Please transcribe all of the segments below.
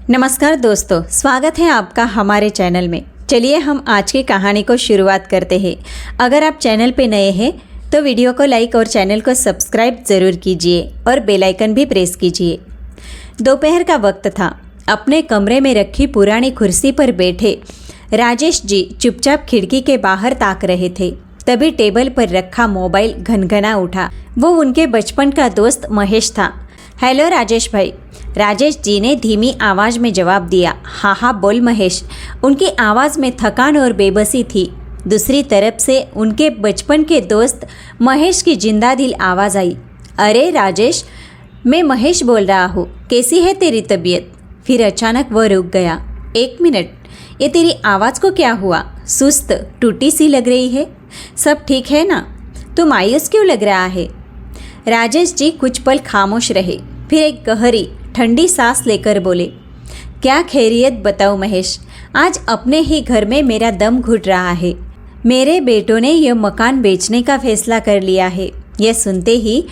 नमस्कार दोस्तों, स्वागत है आपका हमारे चैनल में। चलिए हम आज की कहानी को शुरुआत करते हैं। अगर आप चैनल पे नए हैं तो वीडियो को लाइक और चैनल को सब्सक्राइब ज़रूर कीजिए और बेल आइकन भी प्रेस कीजिए। दोपहर का वक्त था। अपने कमरे में रखी पुरानी कुर्सी पर बैठे राजेश जी चुपचाप खिड़की के बाहर ताक रहे थे। तभी टेबल पर रखा मोबाइल घनघना उठा। वो उनके बचपन का दोस्त महेश था। हेलो राजेश भाई, राजेश जी ने धीमी आवाज़ में जवाब दिया। हाँ हाँ बोल महेश। उनकी आवाज़ में थकान और बेबसी थी। दूसरी तरफ से उनके बचपन के दोस्त महेश की जिंदा दिल आवाज़ आई। अरे राजेश, मैं महेश बोल रहा हूँ, कैसी है तेरी तबीयत? फिर अचानक वह रुक गया। एक मिनट, ये तेरी आवाज़ को क्या हुआ? सुस्त टूटी सी लग रही है। सब ठीक है ना? तू मायूस क्यों लग रहा है? राजेश जी कुछ पल खामोश रहे, फिर एक गहरी ठंडी सांस लेकर बोले, क्या खैरियत बताओ महेश। आज अपने ही घर में मेरा दम घुट रहा है। मेरे बेटों ने यह मकान बेचने का फैसला कर लिया है। यह सुनते ही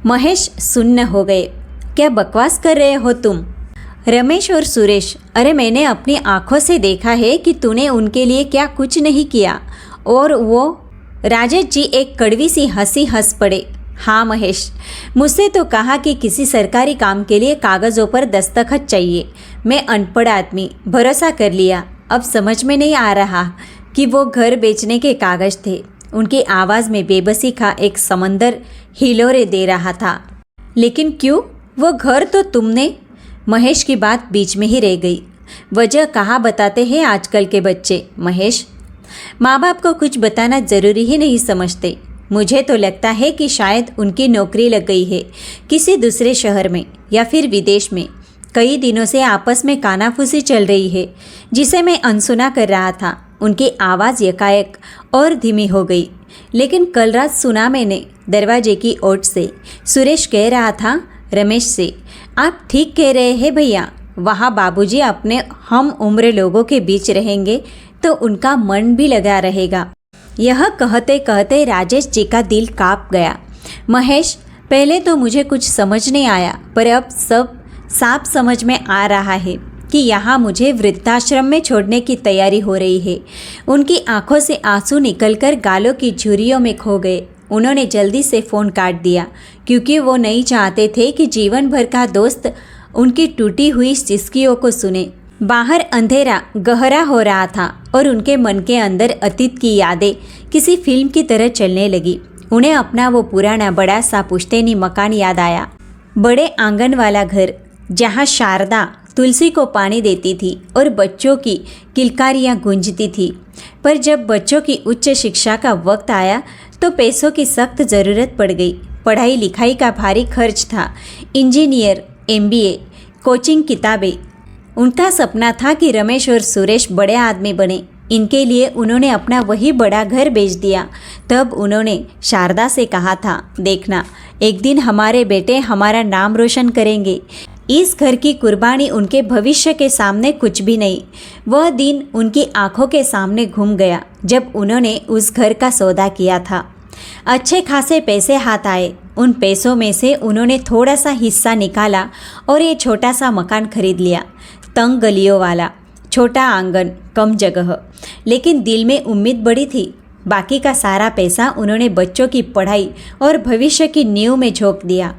महेश सुन्न हो गए। क्या बकवास कर रहे हो तुम? रमेश और सुरेश, अरे मैंने अपनी आंखों से देखा है कि तूने उनके लिए क्या कुछ नहीं किया। और वो राजेश जी एक कड़वी सी हंसी हंस पड़े। हाँ महेश, मुझसे तो कहा कि किसी सरकारी काम के लिए कागज़ों पर दस्तखत चाहिए। मैं अनपढ़ आदमी, भरोसा कर लिया। अब समझ में नहीं आ रहा कि वो घर बेचने के कागज़ थे। उनकी आवाज़ में बेबसी का एक समंदर हिलोरे दे रहा था। लेकिन क्यों? वो घर तो तुमने। महेश की बात बीच में ही रह गई। वजह कहाँ बताते हैं आजकल के बच्चे महेश। माँ बाप को कुछ बताना ज़रूरी ही नहीं समझते। मुझे तो लगता है कि शायद उनकी नौकरी लग गई है किसी दूसरे शहर में या फिर विदेश में। कई दिनों से आपस में कानाफूसी चल रही है, जिसे मैं अनसुना कर रहा था। उनकी आवाज़ यकायक और धीमी हो गई। लेकिन कल रात सुना मैंने दरवाजे की ओट से। सुरेश कह रहा था रमेश से, आप ठीक कह रहे हैं भैया। वहाँ बाबूजी अपने हम उम्र लोगों के बीच रहेंगे तो उनका मन भी लगा रहेगा। यह कहते कहते राजेश जी का दिल काँप गया। महेश, पहले तो मुझे कुछ समझ नहीं आया, पर अब सब साफ समझ में आ रहा है कि यहाँ मुझे वृद्धाश्रम में छोड़ने की तैयारी हो रही है। उनकी आंखों से आंसू निकलकर गालों की झुर्रियों में खो गए। उन्होंने जल्दी से फ़ोन काट दिया, क्योंकि वो नहीं चाहते थे कि जीवन भर का दोस्त उनकी टूटी हुई सिसकियों को सुने। बाहर अंधेरा गहरा हो रहा था और उनके मन के अंदर अतीत की यादें किसी फिल्म की तरह चलने लगी। उन्हें अपना वो पुराना बड़ा सा पुश्तैनी मकान याद आया। बड़े आंगन वाला घर, जहाँ शारदा तुलसी को पानी देती थी और बच्चों की किलकारियाँ गूंजती थी। पर जब बच्चों की उच्च शिक्षा का वक्त आया तो पैसों की सख्त ज़रूरत पड़ गई। पढ़ाई लिखाई का भारी खर्च था। इंजीनियर, MBA, कोचिंग, किताबें। उनका सपना था कि रमेश और सुरेश बड़े आदमी बने। इनके लिए उन्होंने अपना वही बड़ा घर बेच दिया। तब उन्होंने शारदा से कहा था, देखना एक दिन हमारे बेटे हमारा नाम रोशन करेंगे। इस घर की कुर्बानी उनके भविष्य के सामने कुछ भी नहीं। वह दिन उनकी आंखों के सामने घूम गया जब उन्होंने उस घर का सौदा किया था। अच्छे खासे पैसे हाथ आए। उन पैसों में से उन्होंने थोड़ा सा हिस्सा निकाला और ये छोटा सा मकान खरीद लिया। तंग गलियों वाला, छोटा आंगन, कम जगह, लेकिन दिल में उम्मीद बड़ी थी। बाकी का सारा पैसा उन्होंने बच्चों की पढ़ाई और भविष्य की नींव में झोंक दिया।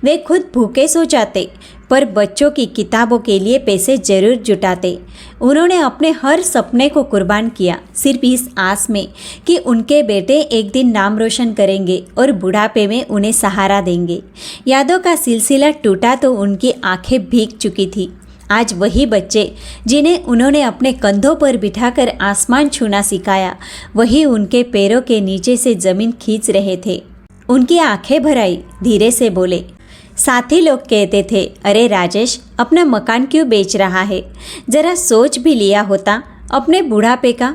वे खुद भूखे सो जाते, पर बच्चों की किताबों के लिए पैसे जरूर जुटाते। उन्होंने अपने हर सपने को कुर्बान किया, सिर्फ इस आस में कि उनके बेटे एक दिन नाम रोशन करेंगे और बुढ़ापे में उन्हें सहारा देंगे। यादों का सिलसिला टूटा तो उनकी आंखें भीग चुकी थी। आज वही बच्चे जिन्हें उन्होंने अपने कंधों पर बिठाकर आसमान छूना सिखाया, वही उनके पैरों के नीचे से ज़मीन खींच रहे थे। उनकी आंखें भर आई, धीरे से बोले। साथी लोग कहते थे, अरे राजेश, अपना मकान क्यों बेच रहा है? ज़रा सोच भी लिया होता अपने बुढ़ापे का।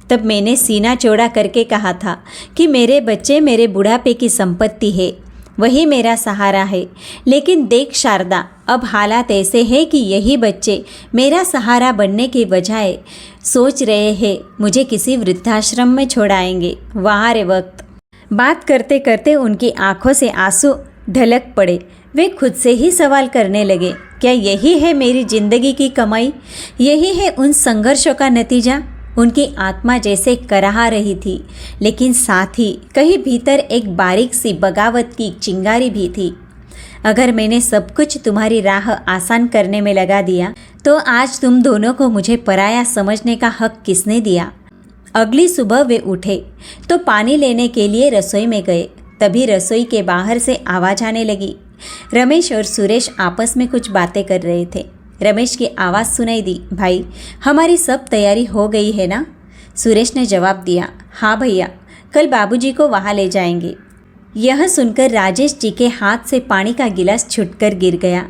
तब मैंने सीना चौड़ा करके कहा था कि मेरे बच्चे मेरे बुढ़ापे की संपत्ति है, वही मेरा सहारा है। लेकिन देख शारदा, अब हालात ऐसे हैं कि यही बच्चे मेरा सहारा बनने के बजाय सोच रहे हैं मुझे किसी वृद्धाश्रम में छोड़ाएंगे। वाह रे वक्त। बात करते करते उनकी आंखों से आंसू ढलक पड़े। वे खुद से ही सवाल करने लगे, क्या यही है मेरी जिंदगी की कमाई? यही है उन संघर्षों का नतीजा? उनकी आत्मा जैसे कराह रही थी, लेकिन साथ ही कहीं भीतर एक बारीक सी बगावत की चिंगारी भी थी। अगर मैंने सब कुछ तुम्हारी राह आसान करने में लगा दिया तो आज तुम दोनों को मुझे पराया समझने का हक किसने दिया? अगली सुबह वे उठे तो पानी लेने के लिए रसोई में गए। तभी रसोई के बाहर से आवाज़ आने लगी। रमेश और सुरेश आपस में कुछ बातें कर रहे थे। रमेश की आवाज़ सुनाई दी, भाई हमारी सब तैयारी हो गई है ना? सुरेश ने जवाब दिया, हाँ भैया, कल बाबूजी को वहाँ ले जाएंगे। यह सुनकर राजेश जी के हाथ से पानी का गिलास छुटकर गिर गया।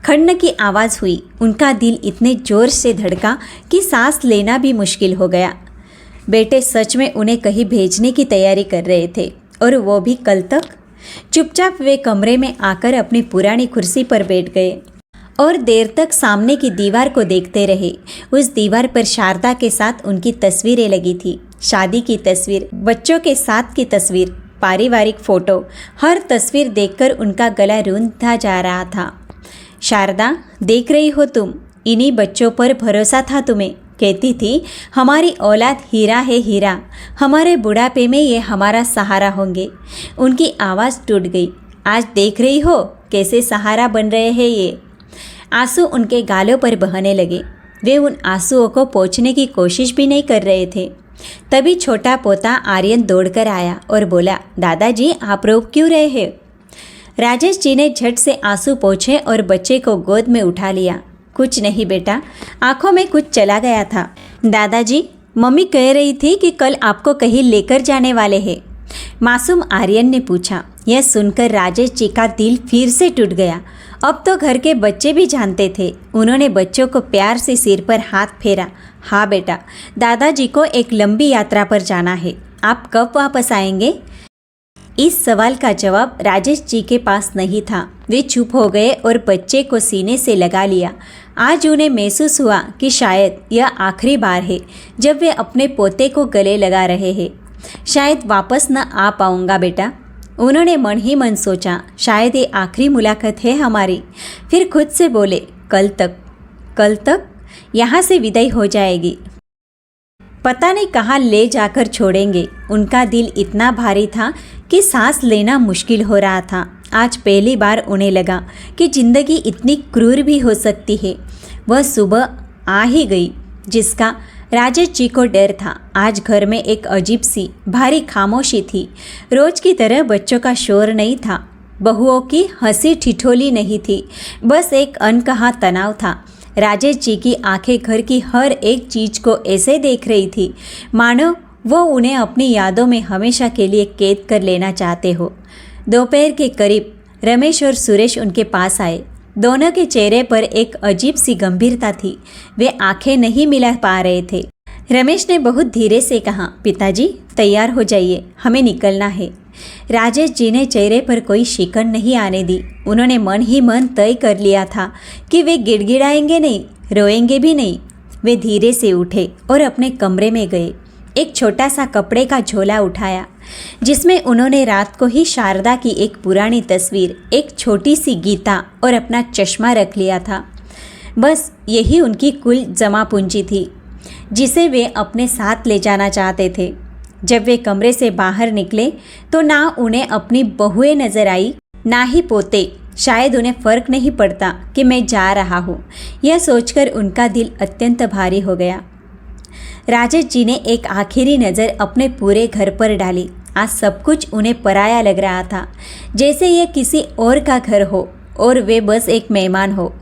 खड़न की आवाज़ हुई। उनका दिल इतने जोर से धड़का कि सांस लेना भी मुश्किल हो गया। बेटे सच में उन्हें कहीं भेजने की तैयारी कर रहे थे, और वो भी कल तक। चुपचाप वे कमरे में आकर अपनी पुरानी कुर्सी पर बैठ गए और देर तक सामने की दीवार को देखते रहे। उस दीवार पर शारदा के साथ उनकी तस्वीरें लगी थी। शादी की तस्वीर, बच्चों के साथ की तस्वीर, पारिवारिक फोटो। हर तस्वीर देखकर उनका गला रूंधता जा रहा था। शारदा, देख रही हो तुम, इन्हीं बच्चों पर भरोसा था तुम्हें। कहती थी हमारी औलाद हीरा है हीरा, हमारे बुढ़ापे में ये हमारा सहारा होंगे। उनकी आवाज़ टूट गई। आज देख रही हो कैसे सहारा बन रहे हैं ये। आंसू उनके गालों पर बहने लगे। वे उन आंसुओं को पोंछने की कोशिश भी नहीं कर रहे थे। तभी छोटा पोता आर्यन दौड़कर आया और बोला, दादाजी आप रो क्यों रहे हैं? राजेश जी ने झट से आंसू पोंछे और बच्चे को गोद में उठा लिया। कुछ नहीं बेटा, आंखों में कुछ चला गया था। दादाजी, मम्मी कह रही थी कि कल आपको कहीं लेकर जाने वाले हैं। मासूम आर्यन ने पूछा। यह सुनकर राजेश जी का दिल फिर से टूट गया। अब तो घर के बच्चे भी जानते थे। उन्होंने बच्चों को प्यार से सिर पर हाथ फेरा। हाँ बेटा, दादाजी को एक लंबी यात्रा पर जाना है। आप कब वापस आएंगे? इस सवाल का जवाब राजेश जी के पास नहीं था। वे चुप हो गए और बच्चे को सीने से लगा लिया। आज उन्हें महसूस हुआ कि शायद यह आखिरी बार है जब वे अपने पोते को गले लगा रहे हैं। शायद वापस न आ पाऊंगा बेटा, उन्होंने मन ही मन सोचा। शायद ये आखिरी मुलाकात है हमारी। फिर खुद से बोले, कल तक यहाँ से विदाई हो जाएगी। पता नहीं कहाँ ले जाकर छोड़ेंगे। उनका दिल इतना भारी था कि सांस लेना मुश्किल हो रहा था। आज पहली बार उन्हें लगा कि जिंदगी इतनी क्रूर भी हो सकती है। वह सुबह आ ही गई जिसका राजेश जी को डर था। आज घर में एक अजीब सी भारी खामोशी थी। रोज की तरह बच्चों का शोर नहीं था, बहुओं की हंसी ठिठोली नहीं थी, बस एक अनकहा तनाव था। राजेश जी की आंखें घर की हर एक चीज को ऐसे देख रही थी मानो वो उन्हें अपनी यादों में हमेशा के लिए कैद कर लेना चाहते हो। दोपहर के करीब रमेश और सुरेश उनके पास आए। दोनों के चेहरे पर एक अजीब सी गंभीरता थी। वे आंखें नहीं मिला पा रहे थे। रमेश ने बहुत धीरे से कहा, पिताजी तैयार हो जाइए, हमें निकलना है। राजेश जी ने चेहरे पर कोई शिकन नहीं आने दी। उन्होंने मन ही मन तय कर लिया था कि वे गिड़गिड़ाएंगे नहीं, रोएंगे भी नहीं। वे धीरे से उठे और अपने कमरे में गए। एक छोटा सा कपड़े का झोला उठाया जिसमें उन्होंने रात को ही शारदा की एक पुरानी तस्वीर, एक छोटी सी गीता और अपना चश्मा रख लिया था। बस यही उनकी कुल जमा पूंजी थी जिसे वे अपने साथ ले जाना चाहते थे। जब वे कमरे से बाहर निकले तो ना उन्हें अपनी बहुएं नजर आई, ना ही पोते। शायद उन्हें फर्क नहीं पड़ता कि मैं जा रहा हूँ। यह सोचकर उनका दिल अत्यंत भारी हो गया। राजेश जी ने एक आखिरी नज़र अपने पूरे घर पर डाली। आज सब कुछ उन्हें पराया लग रहा था, जैसे यह किसी और का घर हो और वे बस एक मेहमान हो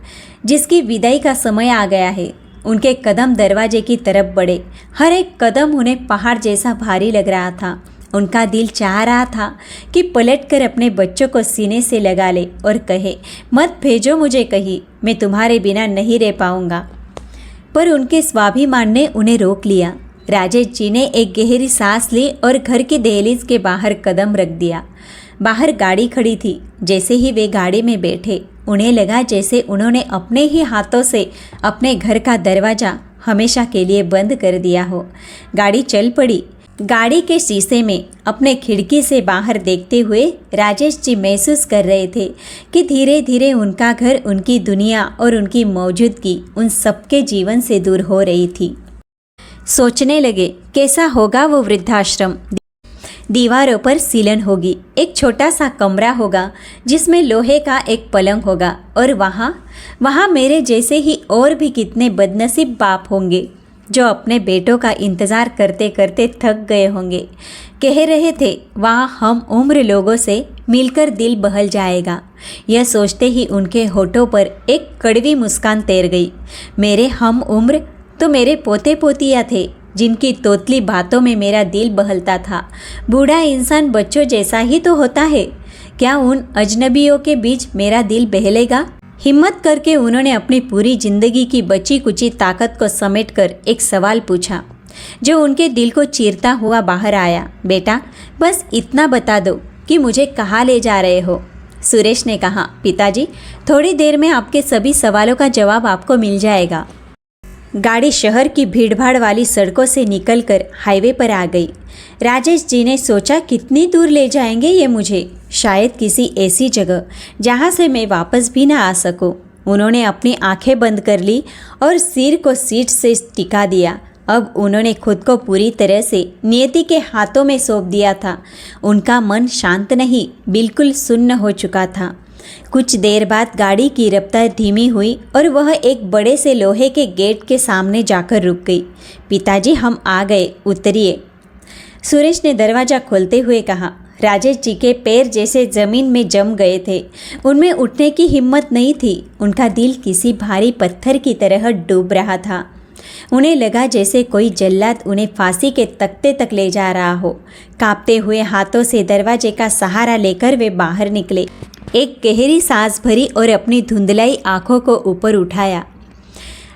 जिसकी विदाई का समय आ गया है। उनके कदम दरवाजे की तरफ बढ़े। हर एक कदम उन्हें पहाड़ जैसा भारी लग रहा था। उनका दिल चाह रहा था कि पलटकर अपने बच्चों को सीने से लगा ले और कहे, मत भेजो मुझे कहीं, मैं तुम्हारे बिना नहीं रह पाऊंगा। पर उनके स्वाभिमान ने उन्हें रोक लिया। राजेश जी ने एक गहरी सांस ली और घर की दहलीज के बाहर कदम रख दिया। बाहर गाड़ी खड़ी थी। जैसे ही वे गाड़ी में बैठे उन्हें लगा जैसे उन्होंने अपने ही हाथों से अपने घर का दरवाज़ा हमेशा के लिए बंद कर दिया हो। गाड़ी चल पड़ी। गाड़ी के शीशे में अपने खिड़की से बाहर देखते हुए राजेश जी महसूस कर रहे थे कि धीरे धीरे उनका घर, उनकी दुनिया और उनकी मौजूदगी उन सबके जीवन से दूर हो रही थी। सोचने लगे कैसा होगा वो वृद्धाश्रम। दीवारों पर सीलन होगी, एक छोटा सा कमरा होगा जिसमें लोहे का एक पलंग होगा और वहाँ मेरे जैसे ही और भी कितने बदनसीब बाप होंगे जो अपने बेटों का इंतज़ार करते करते थक गए होंगे। कह रहे थे वहाँ हम उम्र लोगों से मिलकर दिल बहल जाएगा। यह सोचते ही उनके होठों पर एक कड़वी मुस्कान तैर गई। मेरे हम उम्र तो मेरे पोते पोतियाँ थे जिनकी तोतली बातों में मेरा दिल बहलता था। बूढ़ा इंसान बच्चों जैसा ही तो होता है, क्या उन अजनबियों के बीच मेरा दिल बहलेगा? हिम्मत करके उन्होंने अपनी पूरी जिंदगी की बची कुची ताकत को समेटकर एक सवाल पूछा जो उनके दिल को चीरता हुआ बाहर आया। बेटा, बस इतना बता दो कि मुझे कहाँ ले जा रहे हो? सुरेश ने कहा, पिताजी, थोड़ी देर में आपके सभी सवालों का जवाब आपको मिल जाएगा। गाड़ी शहर की भीड़भाड़ वाली सड़कों से निकलकर हाईवे पर आ गई। राजेश जी ने सोचा कितनी दूर ले जाएंगे ये मुझे, शायद किसी ऐसी जगह जहाँ से मैं वापस भी ना आ सकूं। उन्होंने अपनी आंखें बंद कर ली और सिर को सीट से टिका दिया। अब उन्होंने खुद को पूरी तरह से नियति के हाथों में सौंप दिया था। उनका मन शांत नहीं, बिल्कुल सुन्न हो चुका था। कुछ देर बाद गाड़ी की रफ्तार धीमी हुई और वह एक बड़े से लोहे के गेट के सामने जाकर रुक गई। पिताजी, हम आ गए, उतरिए। सुरेश ने दरवाज़ा खोलते हुए कहा। राजेश जी के पैर जैसे ज़मीन में जम गए थे, उनमें उठने की हिम्मत नहीं थी। उनका दिल किसी भारी पत्थर की तरह डूब रहा था। उन्हें लगा जैसे कोई जल्लाद उन्हें फांसी के तख्ते तक ले जा रहा हो। कांपते हुए हाथों से दरवाजे का सहारा लेकर वे बाहर निकले। एक गहरी सांस भरी और अपनी धुंधलाई आंखों को ऊपर उठाया।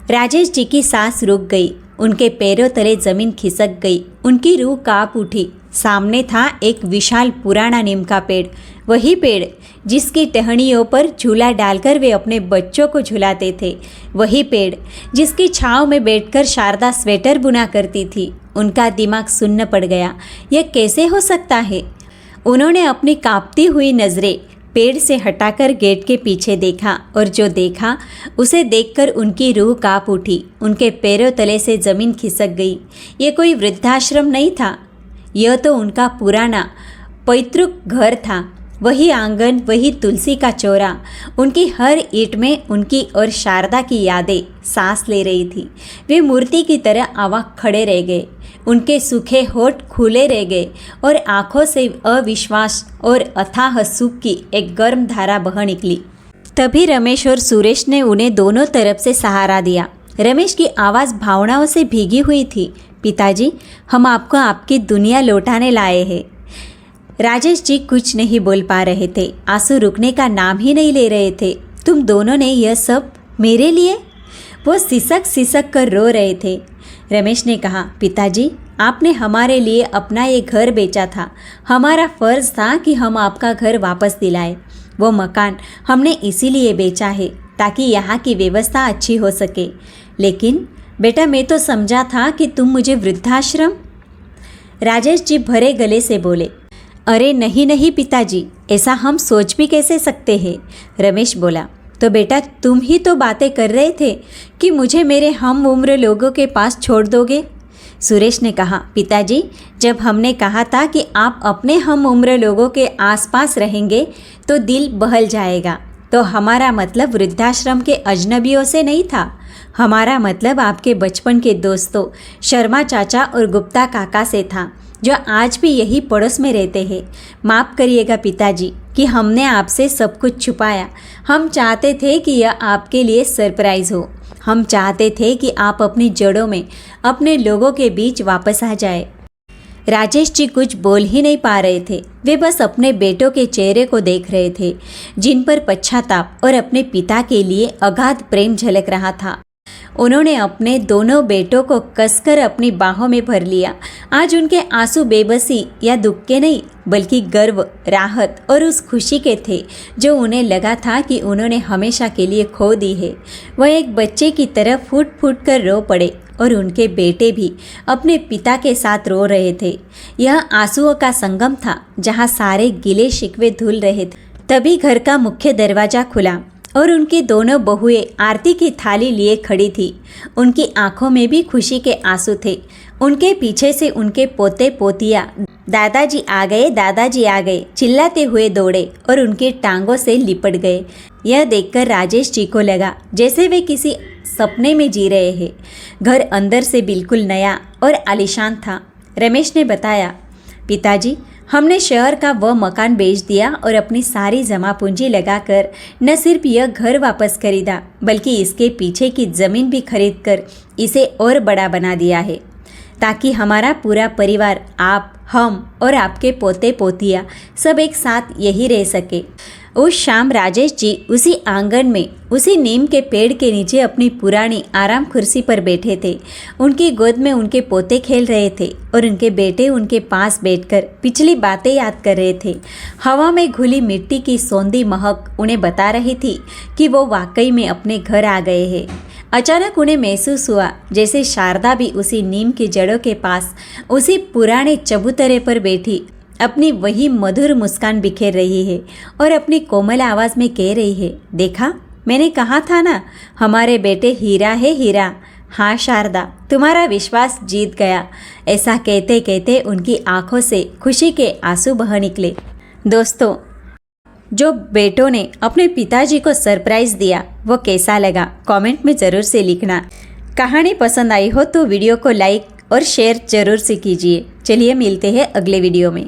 राजेश जी की सांस रुक गई, उनके पैरों तले जमीन खिसक गई, उनकी रूह कांप उठी। सामने था एक विशाल पुराना नीम का पेड़, वही पेड़ जिसकी टहनियों पर झूला डालकर वे अपने बच्चों को झुलाते थे, वही पेड़ जिसकी छांव में बैठकर शारदा स्वेटर बुना करती थी। उनका दिमाग सुन्न पड़ गया। यह कैसे हो सकता है? उन्होंने अपनी कांपती हुई नज़रें पेड़ से हटाकर गेट के पीछे देखा और जो देखा उसे देखकर उनकी रूह कांप उठी। उनके पैरों तले से ज़मीन खिसक गई। ये कोई वृद्धाश्रम नहीं था, यह तो उनका पुराना पैतृक घर था। वही आंगन, वही तुलसी का चौरा, उनकी हर ईंट में उनकी और शारदा की यादें सांस ले रही थी। वे मूर्ति की तरह अवाक खड़े रह गए। उनके सूखे होठ खुले रह गए और आंखों से अविश्वास और अथाह सुख की एक गर्म धारा बह निकली। तभी रमेश और सुरेश ने उन्हें दोनों तरफ से सहारा दिया। रमेश की आवाज़ भावनाओं से भीगी हुई थी। पिताजी, हम आपको आपकी दुनिया लौटाने लाए हैं। राजेश जी कुछ नहीं बोल पा रहे थे, आंसू रुकने का नाम ही नहीं ले रहे थे। तुम दोनों ने यह सब मेरे लिए? वो सिसक सिसक कर रो रहे थे। रमेश ने कहा, पिताजी, आपने हमारे लिए अपना ये घर बेचा था। हमारा फ़र्ज़ था कि हम आपका घर वापस दिलाएं। वो मकान हमने इसीलिए बेचा है ताकि यहाँ की व्यवस्था अच्छी हो सके। लेकिन बेटा, मैं तो समझा था कि तुम मुझे वृद्धाश्रम। राजेश जी भरे गले से बोले, अरे नहीं नहीं पिताजी, ऐसा हम सोच भी कैसे सकते हैं। रमेश बोला, तो बेटा तुम ही तो बातें कर रहे थे कि मुझे मेरे हम उम्र लोगों के पास छोड़ दोगे। सुरेश ने कहा, पिताजी, जब हमने कहा था कि आप अपने हम उम्र लोगों के आसपास रहेंगे तो दिल बहल जाएगा, तो हमारा मतलब वृद्धाश्रम के अजनबियों से नहीं था। हमारा मतलब आपके बचपन के दोस्तों शर्मा चाचा और गुप्ता काका से था, जो आज भी यही पड़ोस में रहते हैं। माफ़ करिएगा पिताजी कि हमने आपसे सब कुछ छुपाया। हम चाहते थे कि यह आपके लिए सरप्राइज़ हो। हम चाहते थे कि आप अपनी जड़ों में अपने लोगों के बीच वापस आ जाए। राजेश जी कुछ बोल ही नहीं पा रहे थे। वे बस अपने बेटों के चेहरे को देख रहे थे, जिन पर पश्चाताप और अपने पिता के लिए अगाध प्रेम झलक रहा था। उन्होंने अपने दोनों बेटों को कसकर अपनी बाहों में भर लिया। आज उनके आंसू बेबसी या दुख के नहीं बल्कि गर्व, राहत और उस खुशी के थे जो उन्हें लगा था कि उन्होंने हमेशा के लिए खो दी है। वह एक बच्चे की तरह फूट फूट कर रो पड़े और उनके बेटे भी अपने पिता के साथ रो रहे थे। यह आंसुओं का संगम था जहाँ सारे गिले शिकवे धुल रहे थे। तभी घर का मुख्य दरवाजा खुला और उनकी दोनों बहुएं आरती की थाली लिए खड़ी थी। उनकी आंखों में भी खुशी के आंसू थे। उनके पीछे से उनके पोते पोतियाँ दादाजी आ गए, दादाजी आ गए चिल्लाते हुए दौड़े और उनकी टांगों से लिपट गए। यह देखकर राजेश जी को लगा जैसे वे किसी सपने में जी रहे हैं। घर अंदर से बिल्कुल नया और आलीशान था। रमेश ने बताया, पिताजी हमने शहर का वह मकान बेच दिया और अपनी सारी जमा पूंजी लगाकर न सिर्फ यह घर वापस खरीदा बल्कि इसके पीछे की ज़मीन भी खरीदकर इसे और बड़ा बना दिया है ताकि हमारा पूरा परिवार, आप, हम और आपके पोते पोतियाँ सब एक साथ यही रह सके। उस शाम राजेश जी उसी आंगन में उसी नीम के पेड़ के नीचे अपनी पुरानी आराम कुर्सी पर बैठे थे। उनकी गोद में उनके पोते खेल रहे थे और उनके बेटे उनके पास बैठकर पिछली बातें याद कर रहे थे। हवा में घुली मिट्टी की सौंधी महक उन्हें बता रही थी कि वो वाकई में अपने घर आ गए हैं। अचानक उन्हें महसूस हुआ जैसे शारदा भी उसी नीम की जड़ों के पास उसी पुराने चबूतरे पर बैठी अपनी वही मधुर मुस्कान बिखेर रही है और अपनी कोमल आवाज़ में कह रही है, देखा मैंने कहा था ना हमारे बेटे हीरा है हीरा। हाँ शारदा, तुम्हारा विश्वास जीत गया। ऐसा कहते कहते उनकी आंखों से खुशी के आंसू बह निकले। दोस्तों, जो बेटों ने अपने पिताजी को सरप्राइज़ दिया वो कैसा लगा कमेंट में ज़रूर से लिखना। कहानी पसंद आई हो तो वीडियो को लाइक और शेयर ज़रूर से कीजिए। चलिए मिलते हैं अगले वीडियो में।